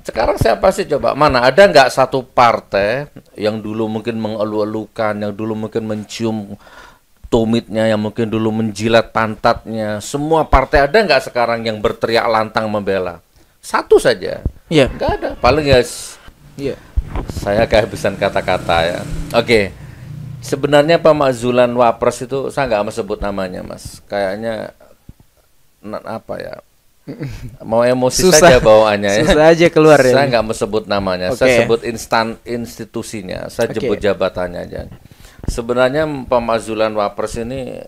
Sekarang siapa sih coba? Mana ada nggak satu partai yang dulu mungkin mengeluh-elukan, yang dulu mungkin mencium tumitnya, yang mungkin dulu menjilat pantatnya. Semua partai ada nggak sekarang yang berteriak lantang membela? Satu saja. Iya. Nggak ada. Paling ya Iya. saya kehabisan kata-kata ya. Oke. Sebenarnya pemakzulan Wapres itu saya nggak mau sebut namanya, Mas. Kayaknya apa ya? Mau emosi Susah. saja bawaannya ya. Susah aja keluar ya. Saya nggak mau sebut namanya, Oke. saya sebut institusinya, saya Oke. sebut jabatannya aja. Sebenarnya pemakzulan Wapres ini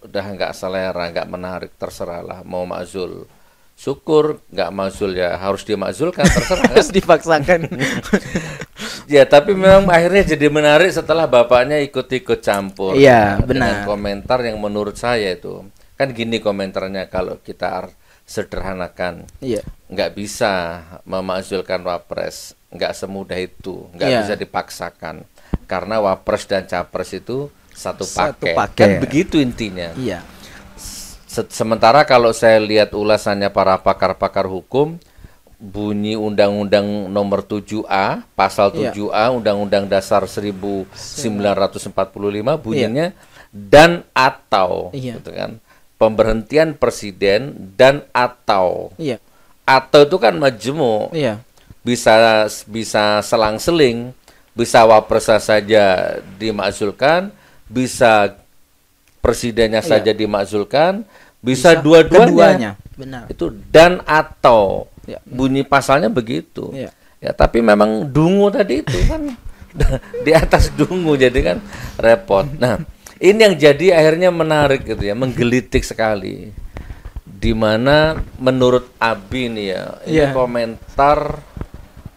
udah nggak selera, nggak menarik, terserahlah. Mau makzul, syukur. Nggak makzul ya harus dimakzulkan, terserah. Kan? Harus dipaksakan. Ya, tapi memang akhirnya jadi menarik setelah bapaknya ikut-ikut campur. Iya, Dengan benar. komentar yang menurut saya itu kan gini komentarnya, kalau kita sederhanakan. Iya. Nggak bisa memakzulkan Wapres, nggak semudah itu, nggak Iya. bisa dipaksakan, karena Wapres dan Capres itu satu Satu paket. paket. Kan begitu intinya. Iya. Sementara kalau saya lihat ulasannya para pakar-pakar hukum, bunyi Undang-Undang Nomor 7A, Pasal Iya. 7A Undang-Undang Dasar 1945 bunyinya dan atau, Iya. gitu kan, pemberhentian presiden dan atau. Iya. Atau itu kan majemuk, Iya. bisa selang-seling, bisa Wapres saja dimakzulkan, bisa presidennya Iya. saja dimakzulkan, bisa dua-duanya. Keduanya. Benar. Itu dan atau Ya. bunyi pasalnya begitu. Iya. Ya, tapi memang dungu tadi itu kan di atas dungu, jadi kan repot. Nah, ini yang jadi akhirnya menarik gitu ya, menggelitik sekali. Di mana menurut Abi nih ya, ini Iya. komentar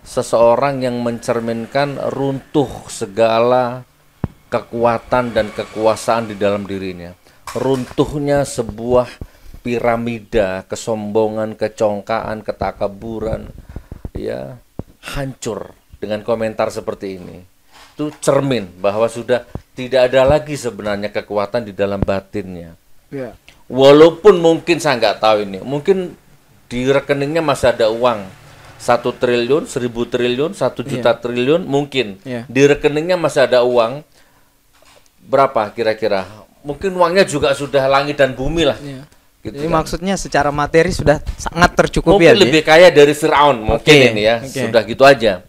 seseorang yang mencerminkan runtuh segala kekuatan dan kekuasaan di dalam dirinya. Runtuhnya sebuah piramida, kesombongan, kecongkaan, ketakaburan, ya, hancur dengan komentar seperti ini. Itu cermin bahwa sudah tidak ada lagi sebenarnya kekuatan di dalam batinnya. Iya. Walaupun mungkin saya nggak tahu ini, mungkin di rekeningnya masih ada uang 1 triliun, 1000 triliun, 1 juta triliun, mungkin Iya. di rekeningnya masih ada uang berapa kira-kira? Mungkin uangnya juga sudah langit dan bumi lah. Iya. Gitu Jadi kan. maksudnya secara materi sudah sangat tercukupi Mungkin ya. Bi? lebih kaya dari Firaun mungkin Oke, ini ya, oke. sudah gitu aja.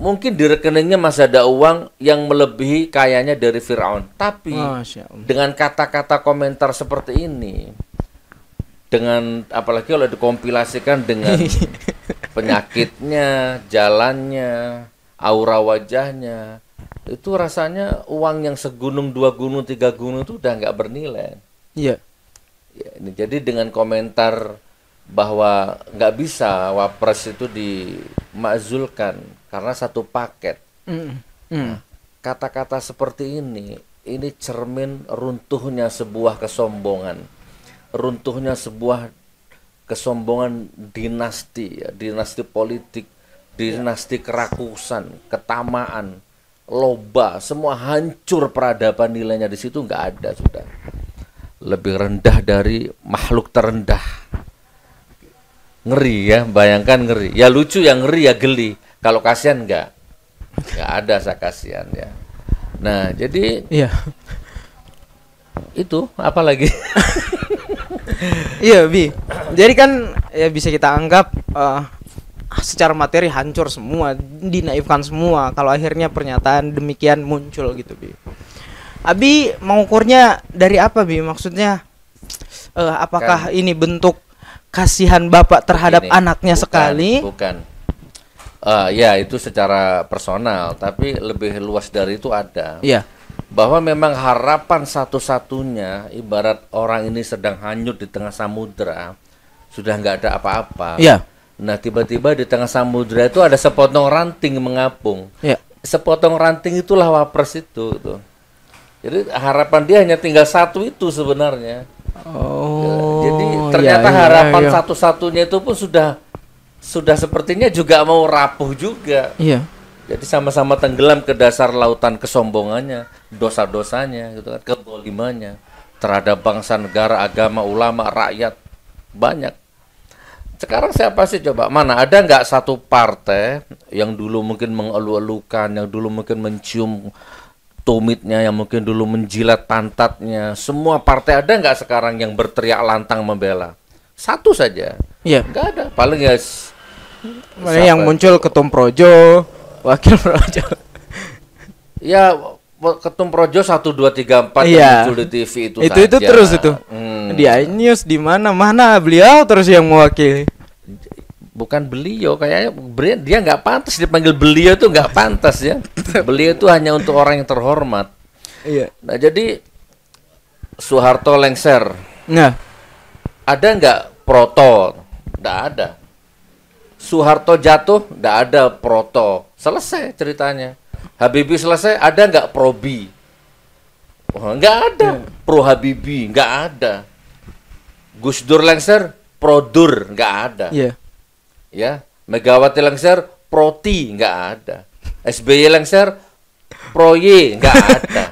Mungkin di rekeningnya masih ada uang yang melebihi kayanya dari Firaun. Tapi Masya Allah. dengan kata-kata komentar seperti ini, dengan apalagi kalau dikompilasikan dengan penyakitnya, jalannya, aura wajahnya, itu rasanya uang yang segunung, 2 gunung, 3 gunung itu udah nggak bernilai. Iya. Ya, ini jadi dengan komentar bahwa nggak bisa Wapres itu dimakzulkan karena satu paket. Kata-kata seperti ini cermin runtuhnya sebuah kesombongan, runtuhnya sebuah kesombongan dinasti, ya, dinasti politik, dinasti kerakusan, ketamaan, loba, semua hancur peradaban nilainya di situ nggak ada sudah. Lebih rendah dari makhluk terendah. Ngeri ya, bayangkan ngeri. Ya lucu, ya ngeri, ya geli. Kalau kasihan nggak ada saya kasihan ya. Nah jadi Iya. itu apa lagi? Iya, Bi. Jadi kan ya bisa kita anggap secara materi hancur semua, dinaifkan semua kalau akhirnya pernyataan demikian muncul gitu, Bi. Abi mengukurnya dari apa, Bi? Maksudnya apakah ini bentuk kasihan bapak terhadap Begini, anaknya sekali? Bukan. Ya itu secara personal, tapi lebih luas dari itu ada. Iya. Bahwa memang harapan satu-satunya, ibarat orang ini sedang hanyut di tengah samudra, sudah nggak ada apa-apa. Iya. Nah tiba-tiba di tengah samudra itu ada sepotong ranting mengapung. Iya. Sepotong ranting itulah Wapres itu. Tuh. Jadi harapan dia hanya tinggal satu itu sebenarnya. Oh. Jadi ternyata iya, harapan iya. satu-satunya itu pun sudah sepertinya juga mau rapuh juga. Iya. Jadi sama-sama tenggelam ke dasar lautan kesombongannya, dosa-dosanya, gitu kan, kezalimannya terhadap bangsa, negara, agama, ulama, rakyat, banyak. Sekarang siapa sih coba? Mana ada nggak satu partai yang dulu mungkin mengeluh-elukan, yang dulu mungkin mencium tumitnya, yang mungkin dulu menjilat pantatnya. Semua partai ada nggak sekarang yang berteriak lantang membela? Satu saja. Iya. Nggak ada. Paling ya Mana yang muncul ketum Projo, wakil Projo. ya ketum Projo 1 2 3 4 yang Iya. muncul di TV itu Itu saja. terus itu. Di iNews di mana beliau terus yang mewakili. Bukan beliau, kayaknya dia nggak pantas dipanggil beliau, tuh nggak pantas ya. Beliau itu hanya untuk orang yang terhormat. Iya. Nah jadi Soeharto lengser, Nah, ada nggak proto? Nggak ada. Soeharto jatuh, nggak ada proto. Selesai ceritanya. Habibie selesai, ada nggak probi? Oh, nggak ada. Pro Habibie, nggak ada. Gus Dur lengser, produr, nggak ada. iya. Ya, Megawati lengser, proti, nggak ada. SBY lengser, proye, nggak ada.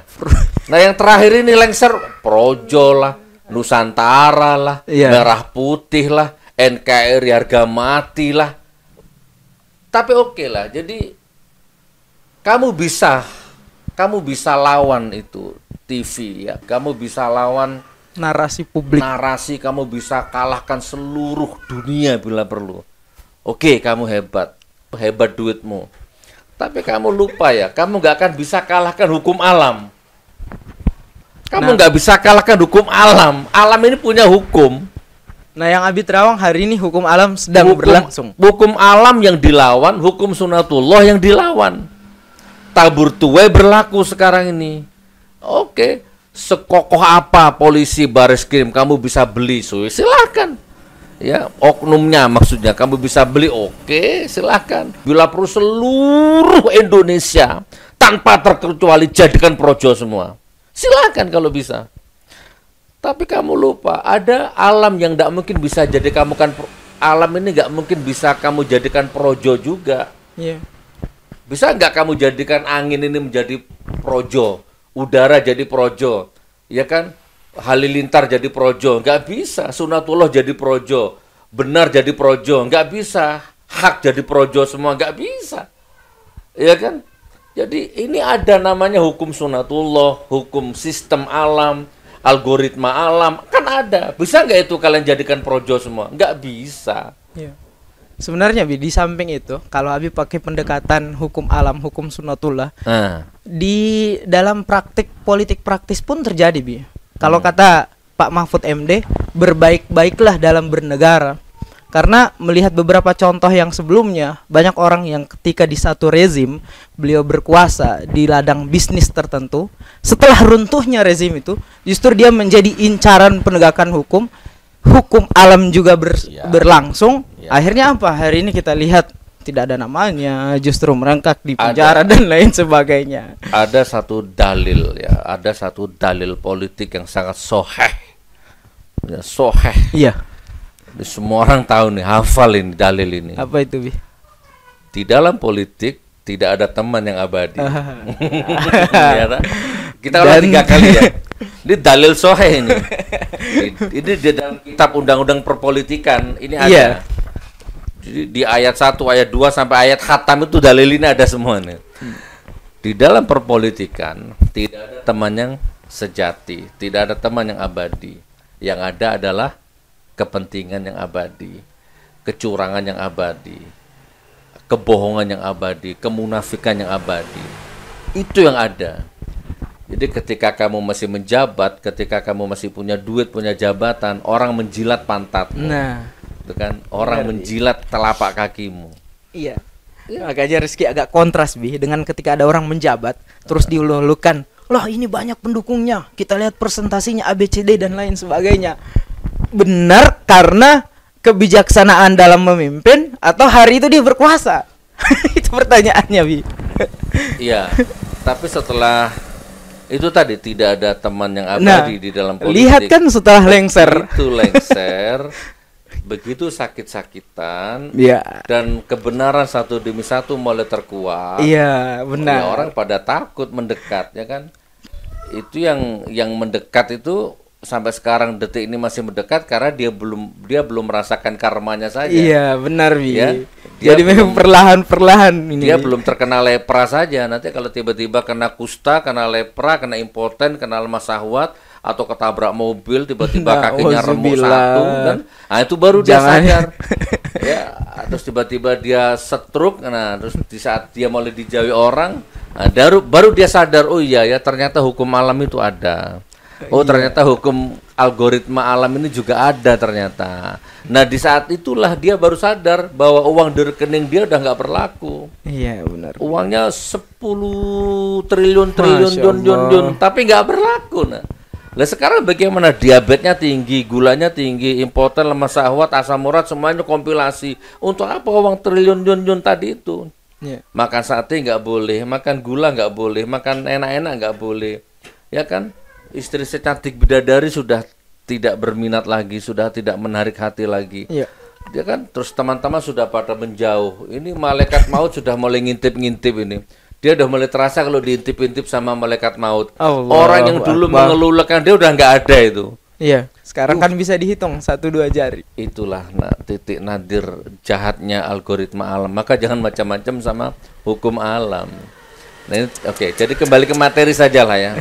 Nah yang terakhir ini lengser, projo lah, Nusantara lah, Iya. merah putih lah, NKRI harga mati lah. Tapi oke lah, jadi kamu bisa lawan itu TV ya, kamu bisa lawan Narasi publik. narasi, kamu bisa kalahkan seluruh dunia bila perlu. Oke, kamu hebat duitmu. Tapi kamu lupa ya, kamu nggak akan bisa kalahkan hukum alam. Kamu nggak bisa kalahkan hukum alam. Alam ini punya hukum. Nah, yang Abi Terawang hari ini hukum alam sedang berlangsung. Hukum alam yang dilawan, hukum sunatullah yang dilawan. Tabur tuai berlaku sekarang ini. Oke, sekokoh apa polisi baris krim kamu bisa beli, silakan. Ya, oknumnya maksudnya kamu bisa beli, oke, silakan. Bila perlu seluruh Indonesia tanpa terkecuali jadikan projo semua. Silakan kalau bisa. Tapi kamu lupa, ada alam yang tidak mungkin bisa jadi kamu kan alam ini nggak mungkin bisa kamu jadikan projo juga. Iya. Bisa nggak kamu jadikan angin ini menjadi projo, udara jadi projo, ya kan? Halilintar jadi projo, nggak bisa. Sunatullah jadi projo, benar jadi projo, nggak bisa. Hak jadi projo semua, nggak bisa, ya kan? Jadi ini ada namanya hukum sunatullah, hukum sistem alam, algoritma alam, kan ada. Bisa nggak itu kalian jadikan projo semua? Nggak bisa. Iya. Sebenarnya Bi, di samping itu, kalau Abi pakai pendekatan hukum alam, hukum sunatullah, Nah, di dalam praktik politik praktis pun terjadi, Bi. Kalau kata Pak Mahfud MD, berbaik-baiklah dalam bernegara. Karena melihat beberapa contoh yang sebelumnya, banyak orang yang ketika di satu rezim beliau berkuasa di ladang bisnis tertentu, setelah runtuhnya rezim itu, justru dia menjadi incaran penegakan hukum. Hukum alam juga berlangsung. Ya. Akhirnya apa? Hari ini kita lihat tidak ada namanya, justru merangkak di penjara dan lain sebagainya. ada satu dalil ya, ada satu dalil politik yang sangat soheh, ya, soheh. Iya. Semua orang tahu nih, hafal ini dalil ini. Apa itu, Bi? Di dalam politik tidak ada teman yang abadi. Ya, tak? Kita ulang 3 kali ya. Ini dalil soheh ini. Ini di dalam kitab undang-undang perpolitikan ini ada. Iya. Jadi di ayat 1, ayat 2 sampai ayat khatam itu dalil ini ada semua nih. Di dalam perpolitikan tidak ada teman yang sejati, tidak ada teman yang abadi. Yang ada adalah kepentingan yang abadi, kecurangan yang abadi, kebohongan yang abadi, kemunafikan yang abadi. Itu yang ada. Jadi ketika kamu masih menjabat, ketika kamu masih punya duit, punya jabatan, orang menjilat pantatmu. Nah, itu kan, orang menjilat telapak kakimu. iya. Makanya Rizky agak kontras, Bi, dengan ketika ada orang menjabat terus diulu-ulukan, "Loh, ini banyak pendukungnya. Kita lihat presentasinya ABCD dan lain sebagainya." Benar karena kebijaksanaan dalam memimpin atau hari itu dia berkuasa? Itu pertanyaannya, Bi. Iya. Tapi setelah itu tadi tidak ada teman yang abadi di dalam politik. Lihat kan setelah lengser. Itu lengser, begitu sakit-sakitan, Iya. dan kebenaran satu demi satu mulai terkuak. Iya, benar. Ya, orang pada takut mendekat, ya kan? Itu yang mendekat itu sampai sekarang detik ini masih mendekat karena dia belum merasakan karmanya saja. Iya, benar, Bi. Ya, Jadi memang perlahan-perlahan ini. Dia belum terkena lepra saja. Nanti kalau tiba-tiba kena kusta, kena lepra, kena impoten, kena lemah syahwat, atau ketabrak mobil tiba-tiba kakinya remuk satu kan. Nah, itu baru dia sadar. Ya, terus tiba-tiba dia stroke. Nah, terus di saat dia mulai dijauhi orang, nah, baru dia sadar, oh iya ya, ternyata hukum alam itu ada. Oh, ternyata hukum algoritma alam ini juga ada ternyata. Nah, di saat itulah dia baru sadar bahwa uang di rekening dia udah nggak berlaku. Iya, benar. Uangnya 10 triliun Masya Allah. Yun, tapi nggak berlaku. Nah, lah sekarang bagaimana? Diabetesnya tinggi, gulanya tinggi, impoten, lemah syahwat, asam urat, semuanya kompilasi. Untuk apa uang triliun yun tadi itu? Iya. Makan sate nggak boleh, makan gula nggak boleh, makan enak-enak nggak boleh, ya kan? Istri secantik bidadari sudah tidak berminat lagi, sudah tidak menarik hati lagi. Iya. Dia kan, terus teman-teman sudah pada menjauh. Ini malaikat maut sudah mulai ngintip-ngintip ini. Dia udah mulai terasa kalau diintip-intip sama malaikat maut. Allahu Orang yang dulu Akbar. mengelulakan dia udah nggak ada itu. Iya, sekarang kan bisa dihitung 1-2 jari. Itulah titik nadir jahatnya algoritma alam. Maka jangan macam-macam sama hukum alam. Nah, oke, jadi kembali ke materi saja lah ya.